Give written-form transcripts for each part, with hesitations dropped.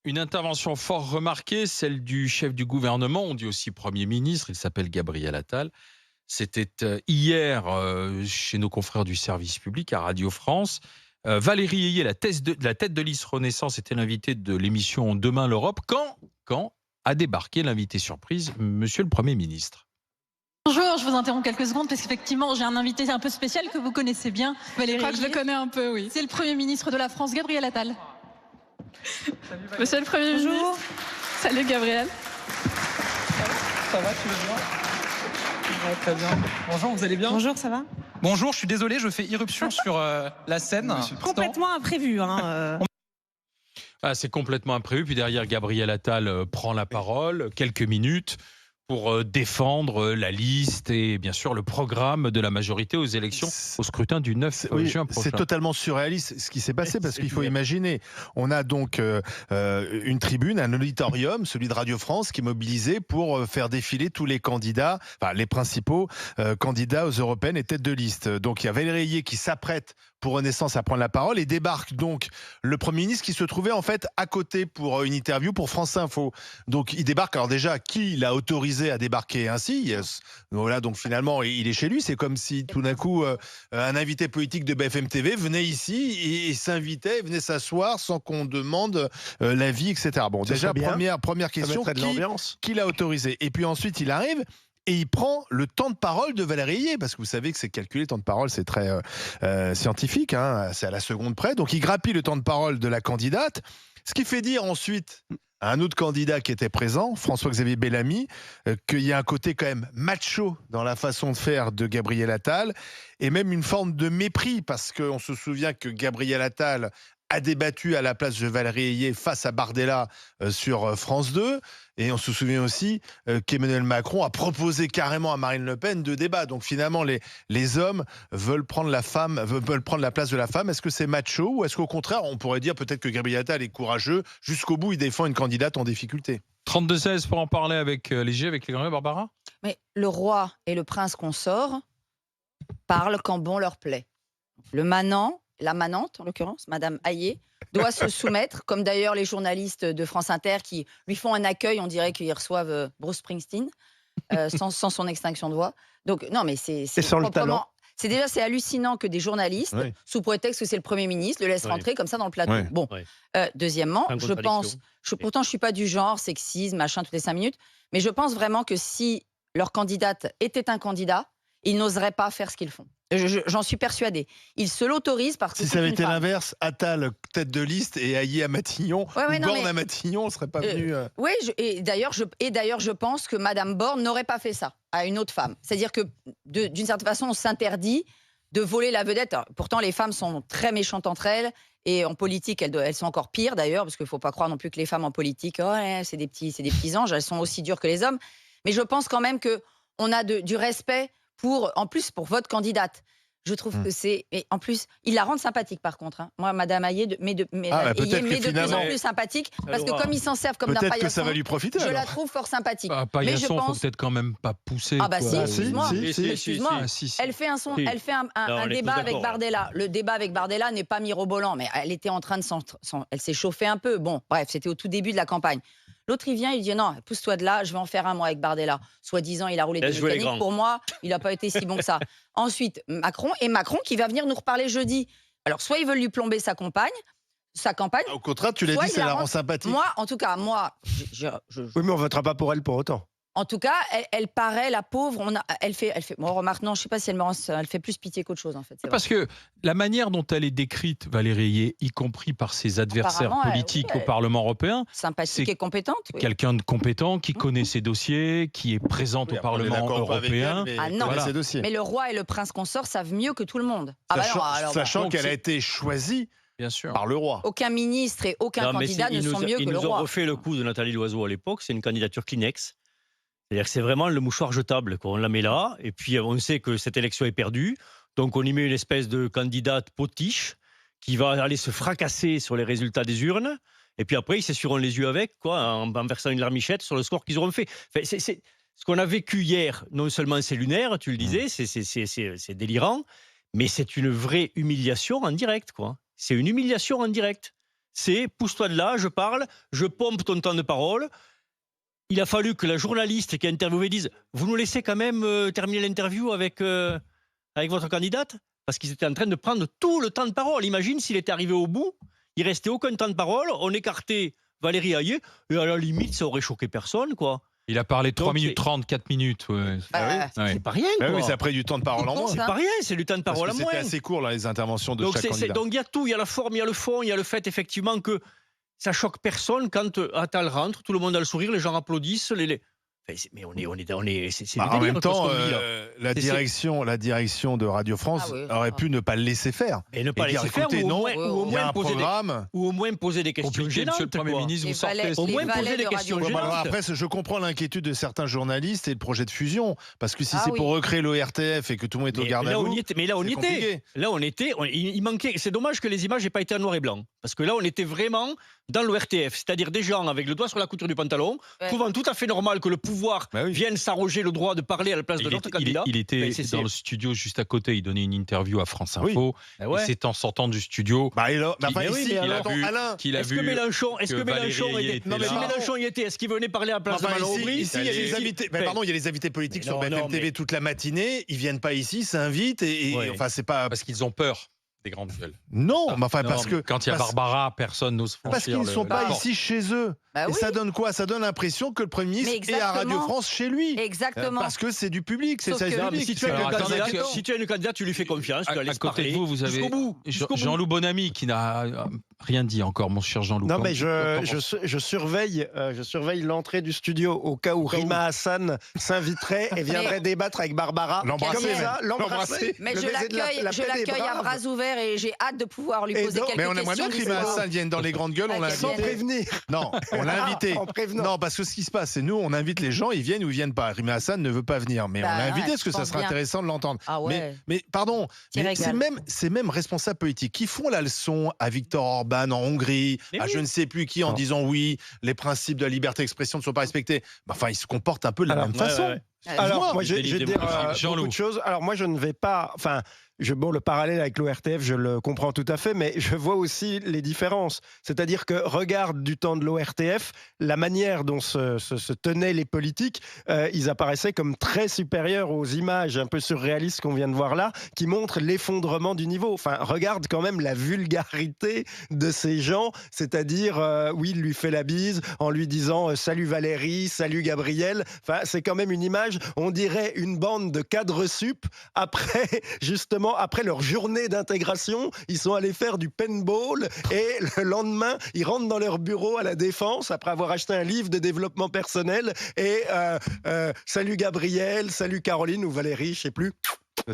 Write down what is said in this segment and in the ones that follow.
Une intervention fort remarquée, celle du chef du gouvernement, on dit aussi Premier ministre, il s'appelle Gabriel Attal. C'était hier chez nos confrères du service public à Radio France. Valérie Ayé, la tête de liste Renaissance, était l'invitée de l'émission Demain l'Europe. Quand a débarqué l'invité surprise, Monsieur le Premier ministre? Bonjour, je vous interromps quelques secondes parce qu'effectivement, j'ai un invité un peu spécial que vous connaissez bien. Je crois que je le connais un peu, oui. C'est le Premier ministre de la France, Gabriel Attal. Monsieur le Premier ministre. Salut Gabriel. Ça va, tu vas bien? Ouais, très bien. Bonjour, vous allez bien? Bonjour, ça va? Bonjour, je suis désolé, je fais irruption sur la scène. Complètement imprévu. C'est complètement imprévu. Puis derrière, Gabriel Attal prend la parole, quelques minutes, pour défendre la liste et bien sûr le programme de la majorité aux élections, au scrutin du 9 juin prochain. C'est totalement surréaliste ce qui s'est passé parce qu'il faut imaginer, on a donc une tribune, un auditorium, celui de Radio France, qui est mobilisé pour faire défiler tous les candidats, enfin les principaux candidats aux européennes et têtes de liste. Donc il y a Valérie Ayé qui s'apprête pour Renaissance à prendre la parole et débarque donc le Premier ministre qui se trouvait en fait à côté pour une interview pour France Info. Donc il débarque, alors déjà qui l'a autorisé à débarquer ainsi? Voilà, donc finalement il est chez lui, c'est comme si tout d'un coup un invité politique de BFM TV venait ici et s'invitait, venait s'asseoir sans qu'on demande l'avis, etc. Bon, déjà première question, qui l'a autorisé? Et puis ensuite il arrive et il prend le temps de parole de Valérie Ayé, parce que vous savez que c'est calculé, le temps de parole, c'est très scientifique, hein, c'est à la seconde près. Donc il grappille le temps de parole de la candidate, ce qui fait dire ensuite à un autre candidat qui était présent, François-Xavier Bellamy, qu'il y a un côté quand même macho dans la façon de faire de Gabriel Attal, et même une forme de mépris, parce qu'on se souvient que Gabriel Attal a débattu à la place de Valérie Ayé face à Bardella sur France 2. Et on se souvient aussi qu'Emmanuel Macron a proposé carrément à Marine Le Pen de débat. Donc finalement, les hommes veulent prendre la place de la femme. Est-ce que c'est macho ou est-ce qu'au contraire, on pourrait dire peut-être que Gabriel Attal est courageux, jusqu'au bout, il défend une candidate en difficulté? 32-16 pour en parler avec Léger, avec les grands, Barbara. Mais le roi et le prince consort parlent quand bon leur plaît. Le manant, la manante, en l'occurrence, Madame Ayé, doit se soumettre, comme d'ailleurs les journalistes de France Inter qui lui font un accueil, on dirait qu'ils reçoivent Bruce Springsteen, sans son extinction de voix. Donc, non, mais c'est sans le talent. C'est hallucinant que des journalistes, sous prétexte que c'est le Premier ministre, le laissent rentrer comme ça dans le plateau. Oui. Bon, deuxièmement, je pense, pourtant je suis pas du genre sexisme, machin, toutes les 5 minutes, mais je pense vraiment que si leur candidate était un candidat, ils n'oseraient pas faire ce qu'ils font. J'en suis persuadée. Ils se l'autorisent parce que si ça avait été l'inverse, Attal tête de liste et Ayé à Matignon, Borne à Matignon, on ne serait pas venu. Oui, et d'ailleurs, je pense que Madame Borne n'aurait pas fait ça à une autre femme. C'est-à-dire que d'une certaine façon, on s'interdit de voler la vedette. Alors, pourtant, les femmes sont très méchantes entre elles. Et en politique, elles sont encore pires d'ailleurs, parce qu'il ne faut pas croire non plus que les femmes en politique, c'est des petits anges, elles sont aussi dures que les hommes. Mais je pense quand même qu'on a du respect en plus pour votre candidate. Je trouve que c'est... Et en plus, ils la rendent sympathique par contre. Hein. Moi, Madame Ayé, de plus en plus sympathique, parce que comme ils s'en servent comme d'un paillasson, peut-être que ça va lui profiter. Je la trouve fort sympathique. Paillasson, mais je pense... faut peut-être quand même pas pousser. Ah bah quoi. excuse-moi. Elle fait un débat avec Bardella. Le débat avec Bardella n'est pas mirobolant, mais elle était en train de elle s'est chauffée un peu. Bon, bref, c'était au tout début de la campagne. L'autre, il vient, il dit non, pousse-toi de là, je vais en faire un moi avec Bardella. Soi-disant, il a roulé des mécaniques. Pour moi, il n'a pas été si bon que ça. Ensuite, Macron qui va venir nous reparler jeudi. Alors, soit ils veulent lui plomber sa campagne. Au contraire, tu l'as dit, ça la rend sympathique. Moi, en tout cas, Oui, mais on ne votera pas pour elle pour autant. En tout cas, elle paraît, la pauvre, elle fait. Bon, remarque, non, je ne sais pas si elle fait plus pitié qu'autre chose, en fait. Parce que la manière dont elle est décrite, Valérie Ayé, y compris par ses adversaires politiques au Parlement européen, sympathique et compétente. Quelqu'un de compétent, qui connaît ses dossiers, qui est présente au Parlement européen. Non, mais le roi et le prince consort savent mieux que tout le monde. Sachant qu'elle a été choisie. Bien sûr. Par le roi. Aucun ministre et aucun candidat ne sont mieux que le roi. Ils nous ont refait le coup de Nathalie Loiseau à l'époque, c'est une candidature Kleenex. C'est-à-dire que c'est vraiment le mouchoir jetable, on la met là, et puis on sait que cette élection est perdue, donc on y met une espèce de candidate potiche qui va aller se fracasser sur les résultats des urnes, et puis après ils s'essuieront les yeux avec, en versant une larmichette sur le score qu'ils auront fait. Enfin, ce qu'on a vécu hier, non seulement c'est lunaire, tu le disais, c'est délirant, mais c'est une vraie humiliation en direct, C'est une humiliation en direct. c'est pousse-toi de là, je parle, je pompe ton temps de parole. Il a fallu que la journaliste qui a interviewé dise « Vous nous laissez quand même terminer l'interview avec votre candidate ?» Parce qu'ils étaient en train de prendre tout le temps de parole. Imagine s'il était arrivé au bout, il restait aucun temps de parole, on écartait Valérie Hayé, et à la limite, ça aurait choqué personne, quoi. Il a parlé 3 Donc, minutes 30, 4 minutes. Ouais. C'est pas rien, quoi. Oui, ça a pris du temps de parole en moins. C'est pas rien, c'est du temps de parole en moins. C'était assez court, là, les interventions de Donc, chaque candidat. donc il y a tout, il y a la forme, il y a le fond, il y a le fait, effectivement, que ça choque personne quand Attal rentre, tout le monde a le sourire, les gens applaudissent, mais c'est en du délire, même temps, tout ce qu'on vit, là. la direction de Radio France aurait pu ne pas le laisser faire. Et ne pas dire, laisser faire, écoutez, ou non, au il y a moins un poser programme. ou au moins poser des questions Compliqué, gênantes. monsieur le Premier quoi. ministre, vous sortez. Au moins poser valets des de questions Radio Ouais, gênantes. après, je comprends l'inquiétude de certains journalistes et le projet de fusion. Parce que si Ah c'est oui. pour recréer l'ORTF et que tout le monde est au garde à vous. Mais là, on y était. Là, on était. Il manquait. C'est dommage que les images n'aient pas été en noir et blanc. Parce que là, on était vraiment dans l'ORTF. C'est-à-dire des gens avec le doigt sur la couture du pantalon, trouvant tout à fait normal que le pouvoir vienne s'arroger le droit de parler à la place de notre candidat. Il était dans le studio juste à côté. Il donnait une interview à France Info. Et c'est en sortant du studio qu'il a vu. Est-ce que Mélenchon était là. Si Mélenchon y était, est-ce qu'il venait parler à la place de Manon Aubry? Ici, il y a les invités. Pardon, il y a les invités politiques sur BFM TV toute la matinée. Ils viennent pas ici, s'invitent enfin c'est pas parce qu'ils ont peur des grandes gueules. Non, mais enfin parce que quand il y a Barbara, personne n'ose franchir. Parce qu'ils ne sont pas ici chez eux. Bah et oui. ça donne quoi? Ça donne l'impression que le Premier ministre est à Radio France chez lui. Exactement. Parce que c'est du public, c'est Sauf ça. que- Si tu as une candidate, tu lui fais confiance, tu la À laisses côté de parler. vous, vous avez Jusqu'au bout. Jean-Loup Bonamy qui n'a rien dit encore, mon cher Jean-Loup. Non, mais je surveille l'entrée du studio au cas où Rima Hassan s'inviterait et viendrait débattre avec Barbara. L'embrasser, Comme ça, l'embrasser. Mais le je baiser de la l'accueille paix des à braves. bras ouverts et j'ai hâte de pouvoir lui Et poser donc- quelques Mais questions. on aimerait bien que Rima Hassan vienne dans les grandes gueules, on l'a Sans Sans invité. prévenir. Non, on l'a invité. En prévenant. Non, parce que ce qui se passe, c'est nous, on invite les gens, ils viennent ou ils viennent pas. Rima Hassan ne veut pas venir, mais on l'a invité parce que ça serait intéressant de l'entendre. Ah ouais. Mais pardon, Qui régale. c'est même responsables politiques qui font la leçon à Viktor Orban en Hongrie, à je ne sais plus qui, en disant oui, les principes de la liberté d'expression ne sont pas respectés. Enfin, ils se comportent un peu de la même façon. Alors, moi, je vais Délivrez dire Jean-Loup. beaucoup de choses. Alors, moi, je ne vais pas. Enfin, le parallèle avec l'ORTF, je le comprends tout à fait, mais je vois aussi les différences. C'est-à-dire que, regarde du temps de l'ORTF, la manière dont se tenaient les politiques, ils apparaissaient comme très supérieurs aux images un peu surréalistes qu'on vient de voir là, qui montrent l'effondrement du niveau. Enfin, regarde quand même la vulgarité de ces gens, c'est-à-dire, oui, il lui fait la bise en lui disant salut Valérie, salut Gabriel. Enfin, c'est quand même une image, on dirait une bande de cadres sup après leur journée d'intégration, ils sont allés faire du paintball et le lendemain, ils rentrent dans leur bureau à la Défense après avoir acheté un livre de développement personnel et salut Gabriel, salut Caroline ou Valérie, je sais plus.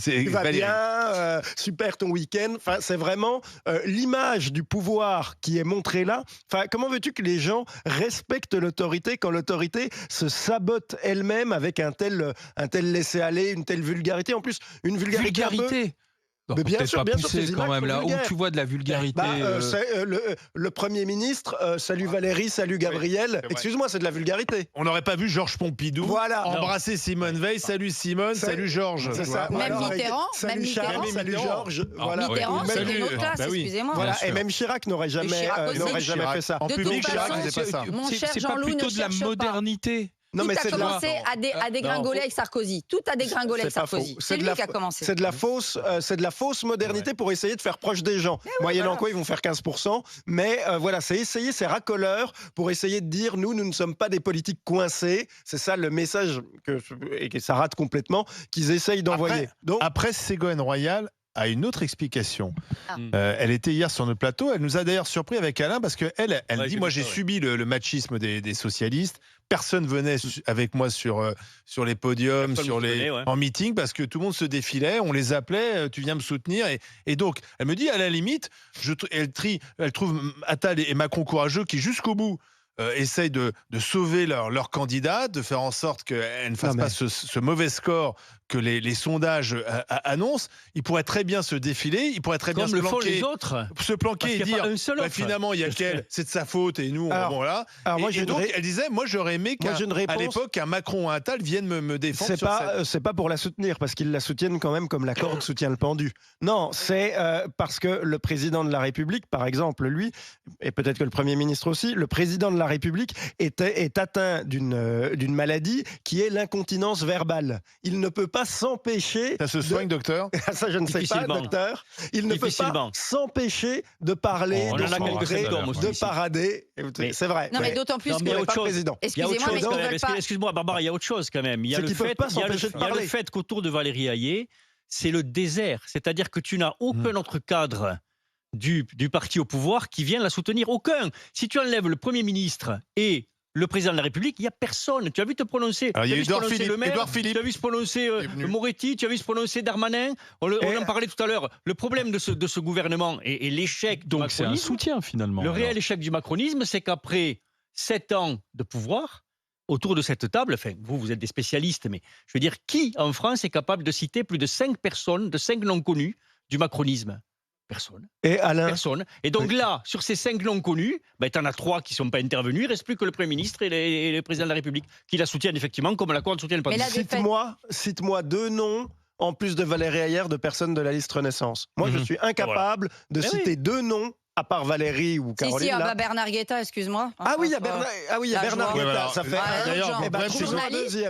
Tu vas bien, super ton week-end. Enfin, c'est vraiment l'image du pouvoir qui est montrée là. Enfin, comment veux-tu que les gens respectent l'autorité quand l'autorité se sabote elle-même avec un tel laisser-aller, une telle vulgarité? En plus, une vulgarité. Mais bien sûr, poussé quand même là où tu vois de la vulgarité. Le Premier ministre, salut Valérie, salut Gabriel. Excuse-moi, c'est de la vulgarité. On n'aurait pas vu Georges Pompidou embrasser Simone Veil. Salut Simone, salut Georges. C'est ça. Même Mitterrand, salut Charles, salut Georges. Voilà. Mitterrand, c'est une autre classe, excusez-moi. Voilà. Et même Chirac n'aurait jamais fait ça. En public, Chirac ne faisait pas ça. Mon cher C'est pas Jean-Loup, plutôt ne de la cherche pas. modernité. Non, Tout mais a c'est de la... commencé à dégringoler avec Sarkozy. Tout a dégringolé avec Sarkozy. C'est lui qui a commencé. C'est de la fausse modernité pour essayer de faire proche des gens. Moyennant quoi, ils vont faire 15%. Mais voilà, c'est racoleur pour essayer de dire nous ne sommes pas des politiques coincés. C'est ça le message et que ça rate complètement qu'ils essayent d'envoyer. Après Ségolène Royal a une autre explication. Elle était hier sur notre plateau. Elle nous a d'ailleurs surpris avec Alain parce qu'elle dit moi j'ai subi le machisme des socialistes. Personne venait avec moi sur les podiums, en meeting parce que tout le monde se défilait. On les appelait. Tu viens me soutenir et donc elle me dit à la limite, elle trouve Attal et Macron courageux qui jusqu'au bout essayent de sauver leur candidat, de faire en sorte qu'elle ne fasse pas ce mauvais score que les sondages annoncent, il pourrait très bien se défiler, il pourrait très bien Comme le font les autres. se planquer et Parce qu'il y a dire pas un seul autre. finalement il y a qu'elle, c'est de sa faute et nous Alors, bon là. alors moi, et donc elle disait moi j'aurais aimé qu'à l'époque qu'un Macron ou un Attal viennent me défendre. C'est pas pour la soutenir parce qu'ils la soutiennent quand même comme la corde soutient le pendu. Non, c'est parce que le président de la République, par exemple, lui, et peut-être que le Premier ministre aussi, le président de la République est atteint d'une maladie qui est l'incontinence verbale. Il ne peut pas s'empêcher. Ça se soigne, docteur? Ça, je ne sais pas, docteur. Il ne peut pas s'empêcher de parler, de s'enregrer, de parader. C'est vrai. Non, mais d'autant plus qu'il n'y a pas de président. Excusez-moi, mais ils veulent pas. Excuse-moi, Barbara, il y a autre chose quand même. Il y a le fait qu'autour de Valérie Hayé, c'est le désert. C'est-à-dire que tu n'as aucun autre cadre du parti au pouvoir qui vient la soutenir. Aucun. Si tu enlèves le Premier ministre et le président de la République, il n'y a personne. Tu as vu te prononcer. Alors, il y a Édouard Philippe. Tu as vu se prononcer Moretti, tu as vu se prononcer Darmanin. On en parlait tout à l'heure. Le problème de ce gouvernement et l'échec du Donc c'est un macronisme, soutien finalement. le réel échec du macronisme, c'est qu'après 7 ans de pouvoir, autour de cette table, enfin, vous êtes des spécialistes, mais je veux dire, qui en France est capable de citer plus de 5 personnes, de 5 noms connus du macronisme? Personne. Et Alain? Personne. Et donc là, sur ces 5 noms connus, tu en as 3 qui ne sont pas intervenus. Il ne reste plus que le Premier ministre et le président de la République qui la soutiennent effectivement, comme la Cour soutient le parti. Cite-moi 2 noms, en plus de Valérie Hayé, de personnes de la liste Renaissance. Moi, je suis incapable de citer 2 noms, à part Valérie ou Caroline. Si, Bernard Guetta, excuse-moi. Il y a Bernard Guetta. Ça fait d'ailleurs,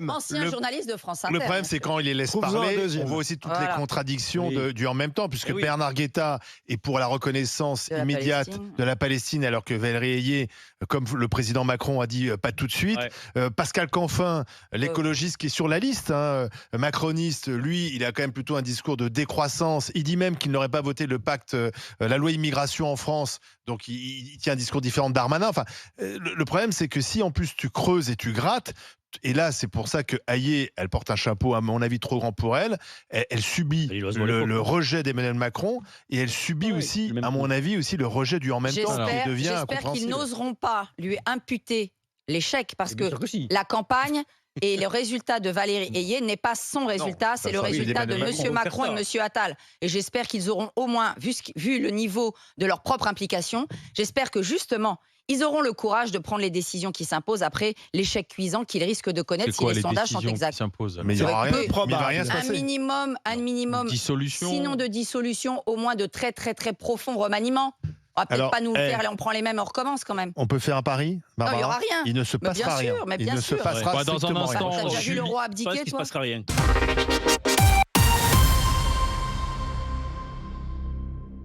ancien journaliste de France Inter. Le problème, c'est quand il les laisse parler, on voit aussi toutes les contradictions du en même temps, puisque Bernard Guetta est pour la reconnaissance immédiate de la Palestine, alors que Valérie Hayé, comme le président Macron a dit, pas tout de suite. Pascal Canfin, l'écologiste qui est sur la liste, macroniste, lui, il a quand même plutôt un discours de décroissance. Il dit même qu'il n'aurait pas voté le pacte, la loi immigration en France. Donc il tient un discours différent de Darmanin. Enfin, le problème, c'est que si en plus tu creuses et tu grattes, et là c'est pour ça que Hayé, elle porte un chapeau à mon avis trop grand pour elle, elle subit le rejet d'Emmanuel Macron et elle subit aussi, à mon avis, aussi le rejet du en même temps qui devient incompréhensible. J'espère qu'ils n'oseront pas lui imputer l'échec parce que la campagne et le résultat de Valérie Hayé n'est pas son résultat, c'est le résultat de M. Macron et M. Attal. Et j'espère qu'ils auront au moins, vu le niveau de leur propre implication, j'espère que justement, ils auront le courage de prendre les décisions qui s'imposent après l'échec cuisant qu'ils risquent de connaître si les sondages sont exacts. Mais il n'y aura rien se passer. Un minimum, sinon de dissolution, au moins de très très très profond remaniement. On va peut-être pas nous le faire, on prend les mêmes, on recommence quand même. On peut faire un pari, Barbara? Non, il n'y aura rien. Il ne se passera rien. Il ne se passera strictement rien. Dans un instant, T'as déjà vu le roi abdiquer, toi? Il ne se passera rien.